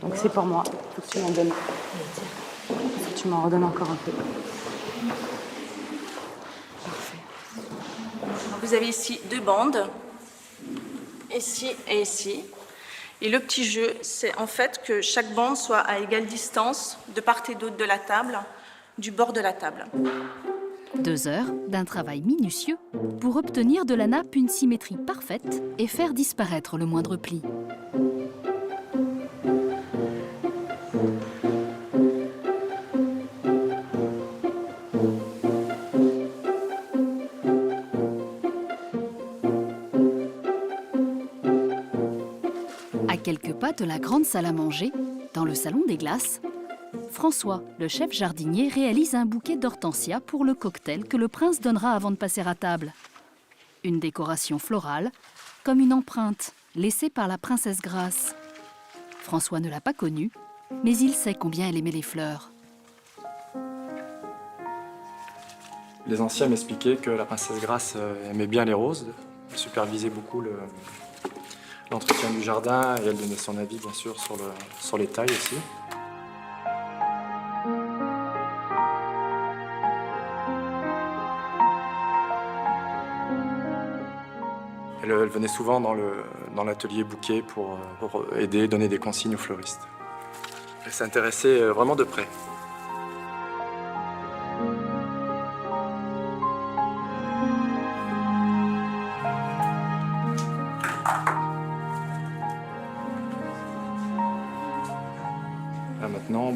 donc c'est pour moi. Faut que tu m'en donnes. Faut que tu m'en redonnes encore un peu. Parfait. Vous avez ici 2 bandes, ici et ici. Et le petit jeu, c'est en fait que chaque bande soit à égale distance de part et d'autre de la table, du bord de la table. 2 heures d'un travail minutieux pour obtenir de la nappe une symétrie parfaite et faire disparaître le moindre pli. À quelques pas de la grande salle à manger, dans le salon des glaces, François, le chef jardinier, réalise un bouquet d'hortensias pour le cocktail que le prince donnera avant de passer à table. Une décoration florale, comme une empreinte laissée par la princesse Grace. François ne l'a pas connue, mais il sait combien elle aimait les fleurs. Les anciens m'expliquaient que la princesse Grace aimait bien les roses. Elle supervisait beaucoup l'entretien du jardin et elle donnait son avis, bien sûr, sur les tailles aussi. Elle venait souvent dans l'atelier bouquet pour aider, donner des consignes aux fleuristes. Elle s'intéressait vraiment de près. Là maintenant,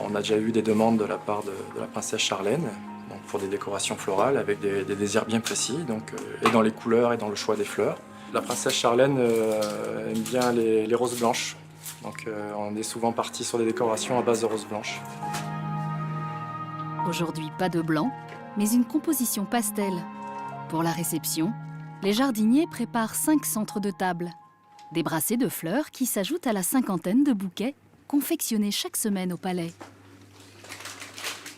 on a déjà eu des demandes de la part de la princesse Charlène, donc pour des décorations florales avec des désirs bien précis, donc, et dans les couleurs et dans le choix des fleurs. La princesse Charlène aime bien les roses blanches, donc on est souvent parti sur des décorations à base de roses blanches. Aujourd'hui, pas de blanc, mais une composition pastel. Pour la réception, les jardiniers préparent 5 centres de table. Des brassées de fleurs qui s'ajoutent à la 50aine de bouquets confectionnés chaque semaine au palais.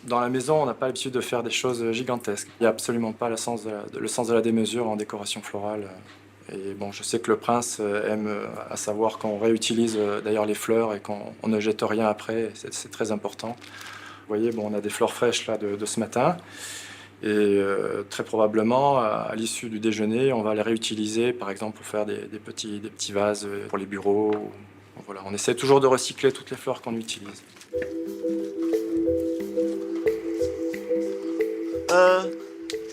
Dans la maison, on n'a pas l'habitude de faire des choses gigantesques. Il n'y a absolument pas le sens de la démesure en décoration florale. Et bon, je sais que le prince aime à savoir qu'on réutilise d'ailleurs les fleurs et qu'on ne jette rien après. C'est très important. Vous voyez, on a des fleurs fraîches là de ce matin. Et très probablement, à l'issue du déjeuner, on va les réutiliser, par exemple, pour faire des petits vases pour les bureaux. Voilà, on essaie toujours de recycler toutes les fleurs qu'on utilise.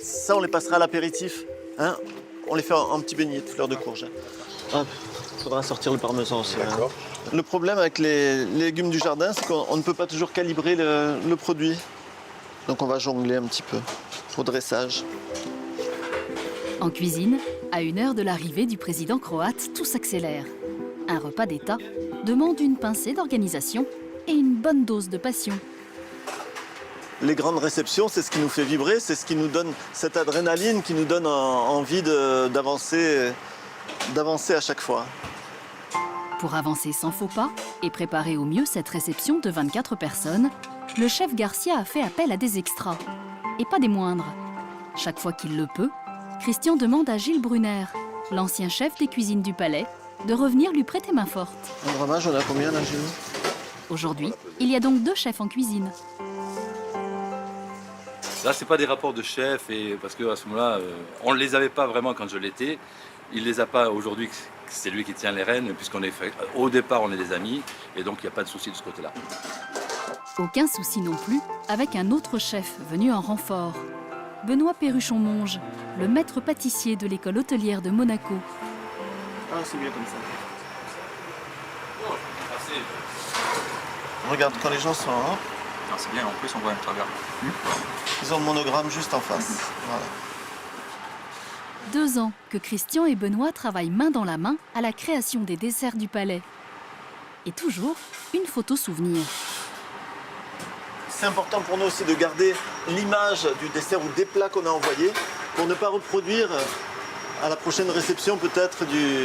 Ça, on les passera à l'apéritif. Hein, on les fait en petit beignet de fleurs de courge. Il faudra sortir le parmesan aussi. D'accord. Hein. Le problème avec les légumes du jardin, c'est qu'on ne peut pas toujours calibrer le produit. Donc on va jongler un petit peu au dressage. En cuisine, à 1 heure de l'arrivée du président croate, tout s'accélère. Un repas d'État demande une pincée d'organisation et une bonne dose de passion. Les grandes réceptions, c'est ce qui nous fait vibrer, c'est ce qui nous donne cette adrénaline qui nous donne envie d'avancer à chaque fois. Pour avancer sans faux pas et préparer au mieux cette réception de 24 personnes, le chef Garcia a fait appel à des extras. Et pas des moindres. Chaque fois qu'il le peut, Christian demande à Gilles Brunner, l'ancien chef des cuisines du palais, de revenir lui prêter main forte. Un grammage, on a combien là, Gilles? Aujourd'hui, il y a donc 2 chefs en cuisine. Là, c'est pas des rapports de chef, parce qu'à ce moment-là, on ne les avait pas vraiment quand je l'étais. Il les a pas aujourd'hui, c'est lui qui tient les rênes, au départ, on est des amis, et donc il n'y a pas de souci de ce côté-là. Aucun souci non plus avec un autre chef venu en renfort. Benoît Perruchon-Monge, le maître pâtissier de l'école hôtelière de Monaco. Ah, c'est bien comme ça. Regarde, quand les gens sont là. C'est bien, en plus on voit un travers. Ils ont le monogramme juste en face. Voilà. 2 ans que Christian et Benoît travaillent main dans la main à la création des desserts du palais. Et toujours une photo souvenir. C'est important pour nous aussi de garder l'image du dessert ou des plats qu'on a envoyés pour ne pas reproduire À la prochaine réception peut-être du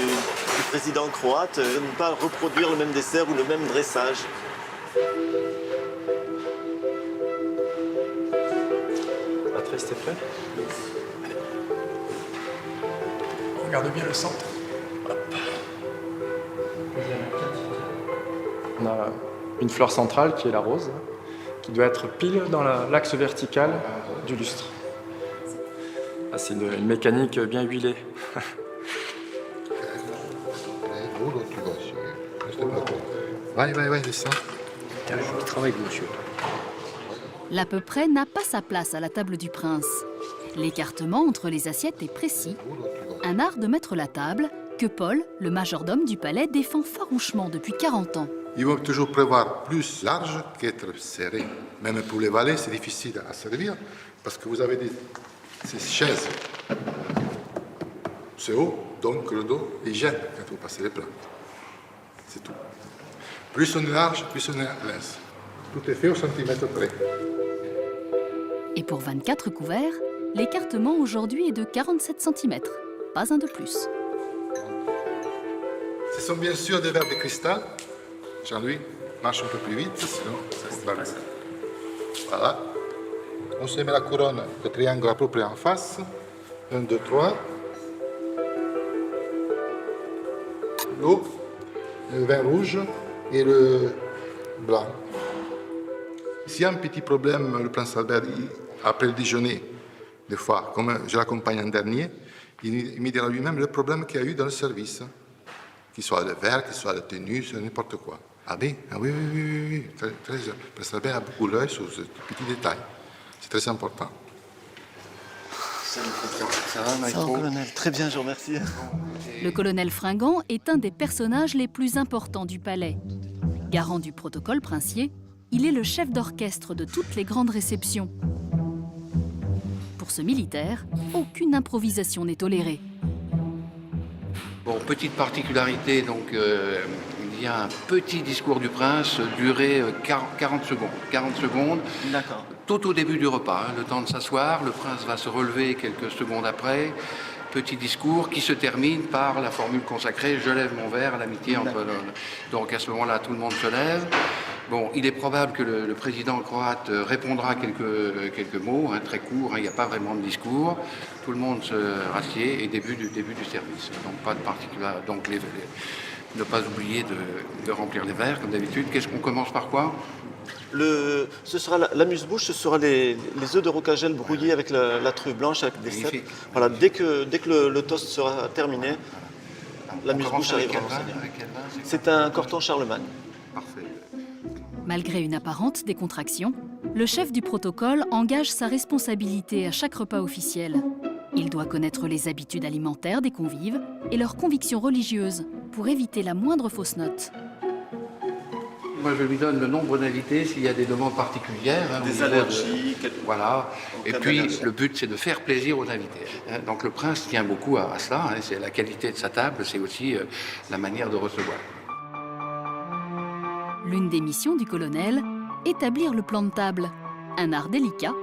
président croate, de ne pas reproduire le même dessert ou le même dressage. Patrice, t'es prêt? Regarde bien le centre. Hop. On a une fleur centrale qui est la rose, qui doit être pile dans l'axe vertical du lustre. Ah, c'est une mécanique bien huilée. Je travaille, monsieur. L'à peu près n'a pas sa place à la table du prince. L'écartement entre les assiettes est précis, un art de mettre la table que Paul, le majordome du palais, défend farouchement depuis 40 ans. Ils vont toujours prévoir plus large qu'être serré. Même pour les valets, c'est difficile à servir parce que vous avez ces chaises. C'est haut, donc le dos, il gêne quand vous passez les plats. C'est tout. Plus on est large, plus on est à l'aise. Tout est fait au centimètre près. Et pour 24 couverts, l'écartement aujourd'hui est de 47 cm, pas un de plus. Ce sont bien sûr des verres de cristal. Jean-Louis, marche un peu plus vite, sinon ça va. Voilà. On se met la couronne, le triangle à peu près en face. 1, 2, 3. L'eau, le vin rouge et le blanc. S'il y a un petit problème, le prince Albert, après le déjeuner, des fois, comme je l'accompagne en dernier, il me dira lui-même le problème qu'il y a eu dans le service. Qu'il soit le verre, qu'il soit la tenue, n'importe quoi. Ah oui, oui. Le prince Albert a beaucoup l'œil sur ce petit détail. C'est très important. Ça va, colonel. Très bien, je vous remercie. Le colonel Fringant est un des personnages les plus importants du palais. Garant du protocole princier, il est le chef d'orchestre de toutes les grandes réceptions. Pour ce militaire, aucune improvisation n'est tolérée. Bon, petite particularité, donc il y a un petit discours du prince duré 40 secondes. 40 secondes. D'accord. Tout au début du repas, le temps de s'asseoir, le prince va se relever quelques secondes après. Petit discours qui se termine par la formule consacrée « Je lève mon verre à l'amitié entre l'homme ». Donc à ce moment-là, tout le monde se lève. Bon, il est probable que le président croate répondra quelques mots, très courts, il n'y a pas vraiment de discours. Tout le monde se rassied et début du service. Donc pas de particulier. Donc ne pas oublier de remplir les verres comme d'habitude. Qu'est-ce qu'on commence par quoi? Ce sera l'amuse-bouche, ce sera les œufs de rocagelle brouillés avec la truffe blanche, avec des cèpes. Voilà, dès que le toast sera terminé, l'amuse-bouche arrivera. C'est un Corton Charlemagne. Parfait. Malgré une apparente décontraction, le chef du protocole engage sa responsabilité à chaque repas officiel. Il doit connaître les habitudes alimentaires des convives et leurs convictions religieuses pour éviter la moindre fausse note. Moi, je lui donne le nombre d'invités s'il y a des demandes particulières. Des allergies. Voilà. Et puis, le but, c'est de faire plaisir aux invités. Donc, le prince tient beaucoup à cela. C'est la qualité de sa table, c'est aussi la manière de recevoir. L'une des missions du colonel, établir le plan de table. Un art délicat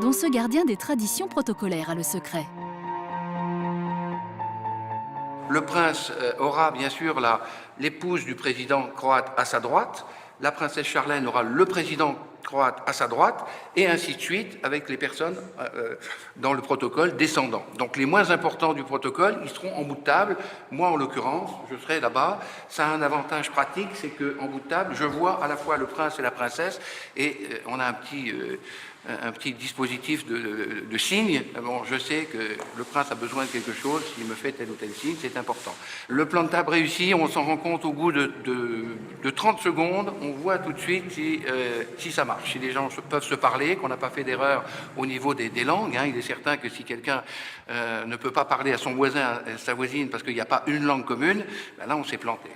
dont ce gardien des traditions protocolaires a le secret. Le prince aura bien sûr l'épouse du président croate à sa droite. La princesse Charlène aura le président croate à sa droite, et ainsi de suite avec les personnes dans le protocole descendant. Donc les moins importants du protocole, ils seront en bout de table. Moi, en l'occurrence, je serai là-bas. Ça a un avantage pratique, c'est qu'en bout de table, je vois à la fois le prince et la princesse, et on a un petit dispositif de signes. Bon, je sais que le prince a besoin de quelque chose, s'il me fait tel ou tel signe, c'est important. Le plan de table réussi, on s'en rend compte au bout de 30 secondes, on voit tout de suite si ça marche, si les gens peuvent se parler, qu'on n'a pas fait d'erreur au niveau des langues. Il est certain que si quelqu'un ne peut pas parler à son voisin, à sa voisine, parce qu'il n'y a pas une langue commune, ben là on s'est planté.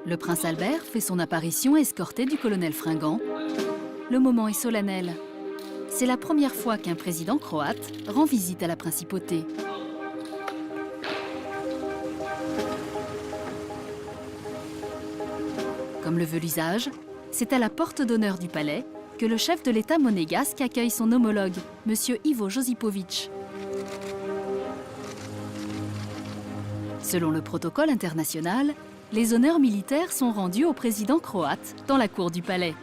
Le prince Albert fait son apparition escorté du colonel Fringant. Le moment est solennel. C'est la première fois qu'un président croate rend visite à la principauté. Comme le veut l'usage, c'est à la porte d'honneur du palais que le chef de l'État monégasque accueille son homologue, M. Ivo Josipović. Selon le protocole international, les honneurs militaires sont rendus au président croate dans la cour du palais.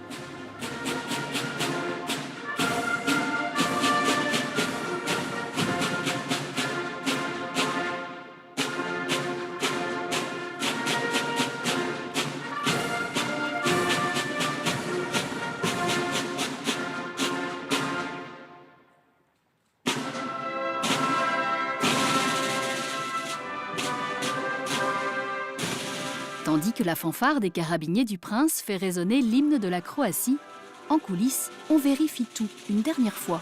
Tandis que la fanfare des carabiniers du prince fait résonner l'hymne de la Croatie, en coulisses, on vérifie tout une dernière fois.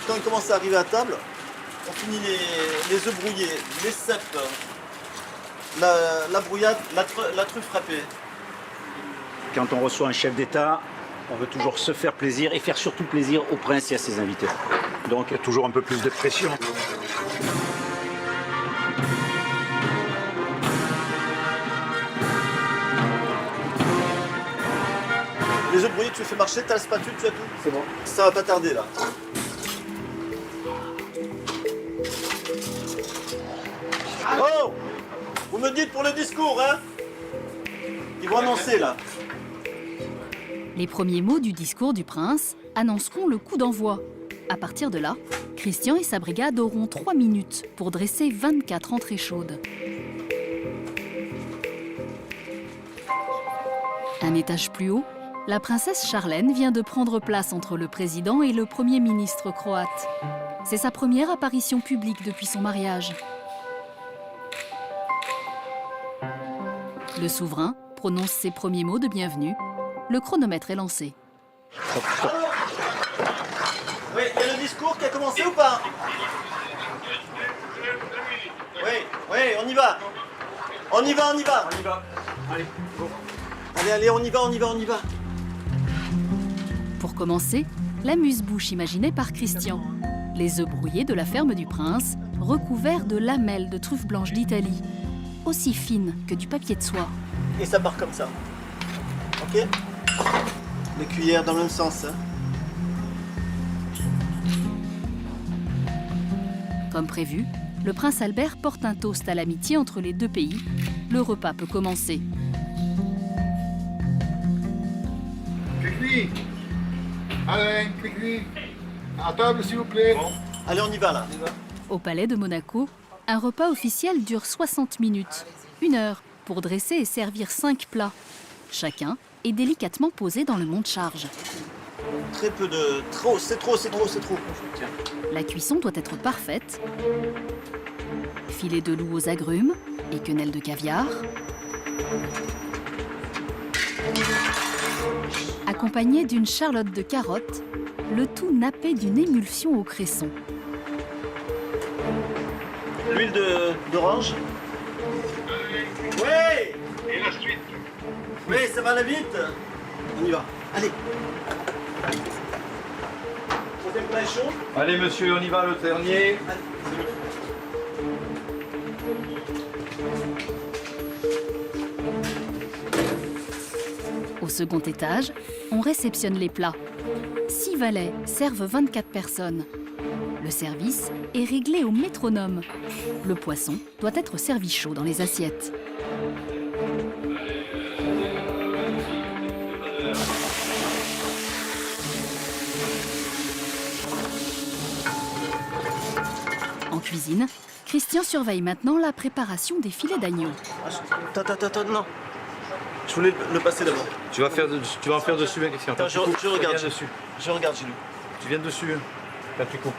Quand il commence à arriver à table, on finit les œufs brouillés, les cèpes, la brouillade, la truffe râpée. Quand on reçoit un chef d'État, on veut toujours se faire plaisir et faire surtout plaisir au prince et à ses invités. Donc il y a toujours un peu plus de pression. Les œufs brouillés, tu les fais marcher, t'as la spatule, tu as tout. C'est bon. Ça va pas tarder là. Oh! Vous me dites pour le discours, hein? Ils vont annoncer là. Les premiers mots du discours du prince annonceront le coup d'envoi. À partir de là, Christian et sa brigade auront 3 minutes pour dresser 24 entrées chaudes. Un étage plus haut, la princesse Charlène vient de prendre place entre le président et le premier ministre croate. C'est sa première apparition publique depuis son mariage. Le souverain prononce ses premiers mots de bienvenue. Le chronomètre est lancé. Oui, il y a le discours qui a commencé ou pas? Oui, on y va. On y va. Allez, go. Allez, on y va. Pour commencer, l'amuse-bouche imaginée par Christian. Les œufs brouillés de la ferme du prince, recouverts de lamelles de truffes blanches d'Italie, aussi fines que du papier de soie. Et ça part comme ça. Ok? Les cuillères dans le même sens. Hein. Comme prévu, le prince Albert porte un toast à l'amitié entre les deux pays. Le repas peut commencer. Cuicui. Alain, Cuicui. À table, s'il vous plaît. Bon. Allez, on y va là. Au palais de Monaco, un repas officiel dure 60 minutes, 1 heure, pour dresser et servir 5 plats. Chacun est délicatement posé dans le monte-charge. Très peu de... Trop, c'est trop. Tiens. La cuisson doit être parfaite. Filet de loup aux agrumes et quenelle de caviar. Accompagné d'une charlotte de carottes, le tout nappé d'une émulsion au cresson. L'huile d'orange. Oui! Et la suite? Oui, ça va aller vite. On y va. Allez. Troisième plat est chaud. Allez monsieur, on y va, le dernier. Au second étage, on réceptionne les plats. 6 valets servent 24 personnes. Le service est réglé au métronome. Le poisson doit être servi chaud dans les assiettes. En cuisine, Christian surveille maintenant la préparation des filets d'agneau. Attends, non. Je voulais le passer d'abord. Tu vas en faire dessus, hein, Christian. Attends, je regarde. Dessus. Je regarde, Gilou. Tu viens dessus, quand tu coupes.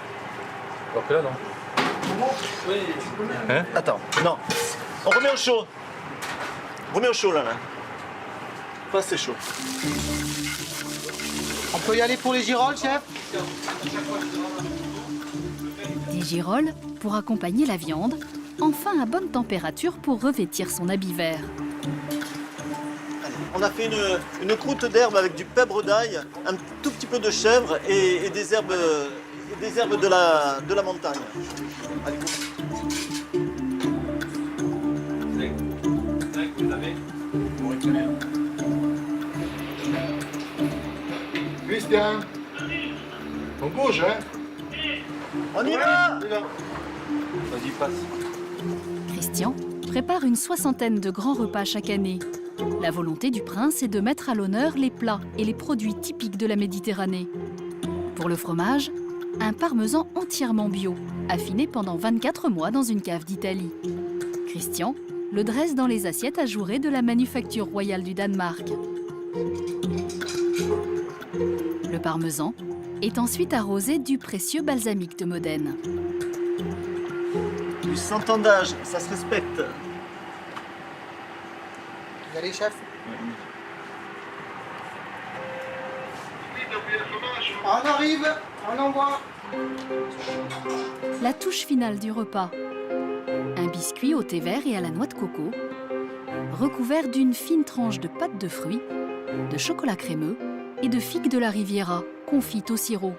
Alors que là, non. Hein? Attends, non. On remet au chaud. Remets au chaud, là. Pas assez chaud. On peut y aller pour les girolles, chef? Des girolles pour accompagner la viande, enfin à bonne température pour revêtir son habit vert. On a fait une croûte d'herbe avec du pèbre d'ail, un tout petit peu de chèvre et des herbes de la montagne. Allez, Christian, on bouge, hein? on y va! Vas-y, passe. Christian prépare une 60aine de grands repas chaque année. La volonté du prince est de mettre à l'honneur les plats et les produits typiques de la Méditerranée. Pour le fromage, un parmesan entièrement bio, affiné pendant 24 mois dans une cave d'Italie. Christian le dresse dans les assiettes ajourées de la Manufacture royale du Danemark. Le parmesan est ensuite arrosé du précieux balsamique de Modène. Du 100 ans d'âge, ça se respecte. Vous allez, chef? On arrive, on envoie. La touche finale du repas. Un biscuit au thé vert et à la noix de coco, recouvert d'une fine tranche de pâte de fruits, de chocolat crémeux et de figues de la Riviera, confites au sirop.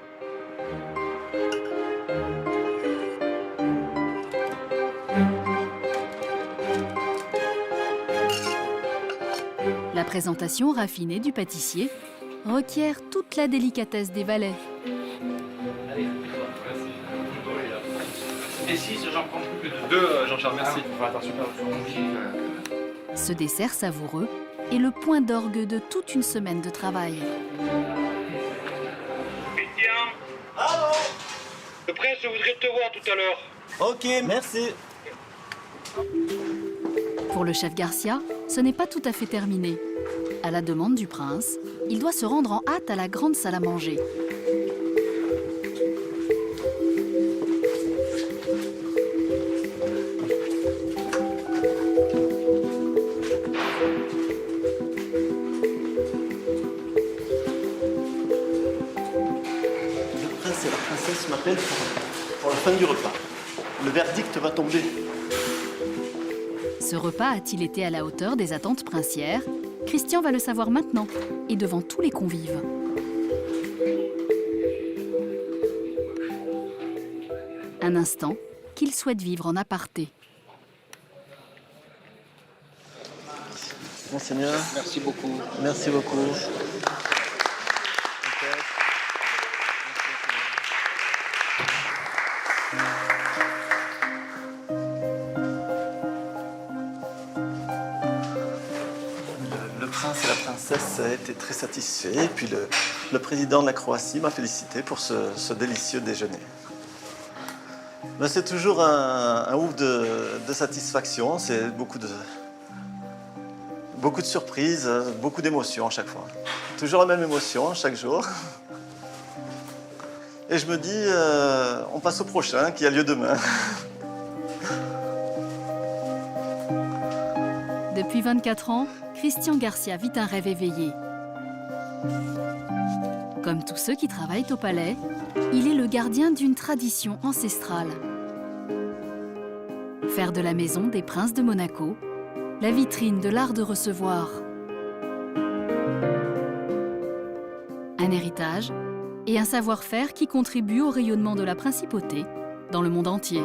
La présentation raffinée du pâtissier requiert toute la délicatesse des valets. Allez, et 6, j'en prends plus que 2, Jean-Charles, merci. Ce dessert savoureux est le point d'orgue de toute une semaine de travail. Christian, Allô? le prince voudrait te voir tout à l'heure. Ok, merci. Pour le chef Garcia, ce n'est pas tout à fait terminé. À la demande du prince, il doit se rendre en hâte à la grande salle à manger. Le prince et la princesse m'appellent pour la fin du repas. Le verdict va tomber. Ce repas a-t-il été à la hauteur des attentes princières? Christian va le savoir maintenant et devant tous les convives. Un instant qu'il souhaite vivre en aparté. Monseigneur. Merci beaucoup. Merci beaucoup. Le prince et la princesse étaient très satisfaits. Et puis le président de la Croatie m'a félicité pour ce délicieux déjeuner. Ben, c'est toujours un ouf de satisfaction. C'est beaucoup de surprises, beaucoup d'émotions à chaque fois. Toujours la même émotion chaque jour. Et je me dis, on passe au prochain qui a lieu demain. Depuis 24 ans, Christian Garcia vit un rêve éveillé. Comme tous ceux qui travaillent au palais, il est le gardien d'une tradition ancestrale. Faire de la maison des princes de Monaco la vitrine de l'art de recevoir. Un héritage et un savoir-faire qui contribuent au rayonnement de la principauté dans le monde entier.